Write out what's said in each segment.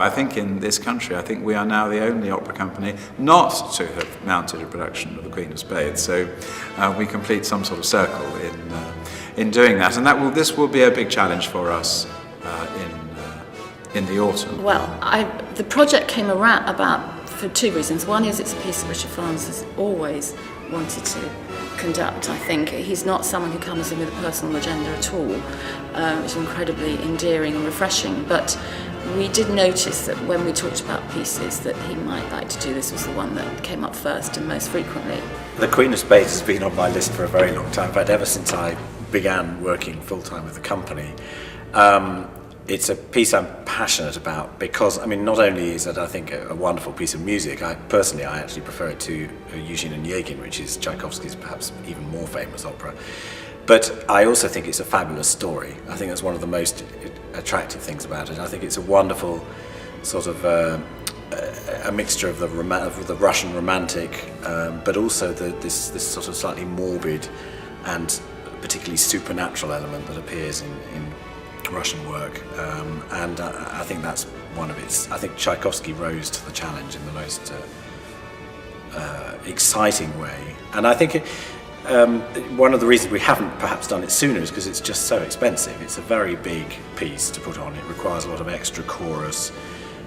I think in this country, I think we are now the only opera company not to have mounted a production of The Queen of Spades. So we complete some sort of circle in doing that, and this will be a big challenge for us in the autumn. Well, the project came about for two reasons. One is it's a piece that Richard Farnes has always wanted to conduct, I think. He's not someone who comes in with a personal agenda at all. It's incredibly endearing and refreshing, but we did notice that when we talked about pieces that he might like to do, this was the one that came up first and most frequently. The Queen of Spades has been on my list for a very long time, in fact ever since I began working full-time with the company. It's a piece I'm passionate about because, I mean, not only is it, I think, a wonderful piece of music, I actually prefer it to Eugene and Onegin, which is Tchaikovsky's perhaps even more famous opera. But I also think it's a fabulous story. I think that's one of the most attractive things about it. I think it's a wonderful sort of a mixture of the Russian romantic, but also this sort of slightly morbid and particularly supernatural element that appears in Russian work, and I think that's one of its. I think Tchaikovsky rose to the challenge in the most exciting way, and I think one of the reasons we haven't perhaps done it sooner is because it's just so expensive. It's a very big piece to put on. It requires a lot of extra chorus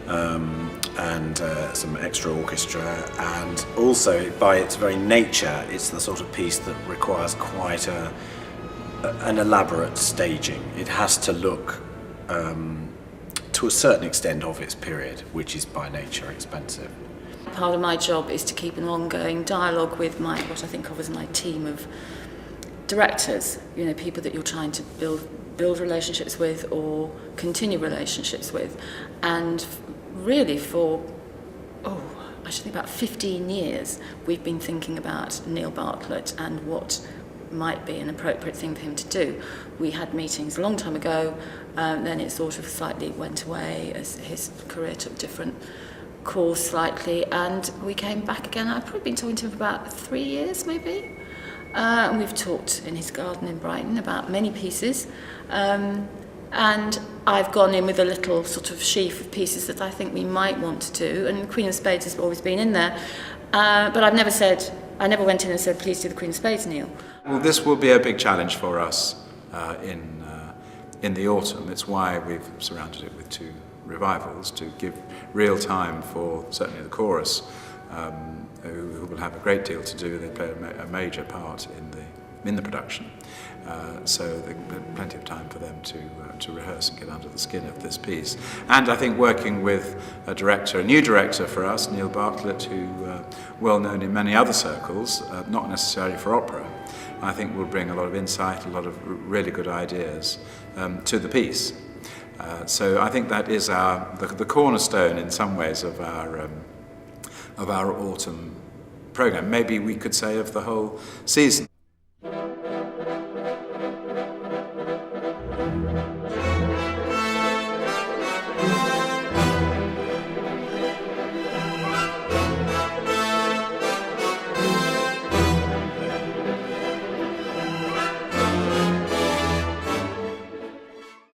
and some extra orchestra, and also by its very nature, it's the sort of piece that requires quite an elaborate staging. It has to look to a certain extent of its period, which is by nature expensive. Part of my job is to keep an ongoing dialogue with what I think of as my team of directors, you know, people that you're trying to build relationships with or continue relationships with. And really I should think about 15 years, we've been thinking about Neil Bartlett and what might be an appropriate thing for him to do. We had meetings a long time ago, then it sort of slightly went away as his career took different course slightly, and we came back again. I've probably been talking to him for about 3 years maybe, and we've talked in his garden in Brighton about many pieces, and I've gone in with a little sort of sheaf of pieces that I think we might want to do, and Queen of Spades has always been in there, but I never went in and said, please do the Queen of Spades, Neil. Well, this will be a big challenge for us in the autumn. It's why we've surrounded it with two revivals, to give real time for certainly the chorus, who will have a great deal to do. They play a major part in the production, so there's plenty of time for them to rehearse and get under the skin of this piece. And I think working with a new director for us, Neil Bartlett, who well known in many other circles, not necessarily for opera, I think will bring a lot of insight, a lot of really good ideas to the piece. So I think that is the cornerstone in some ways of our autumn programme. Maybe we could say of the whole season.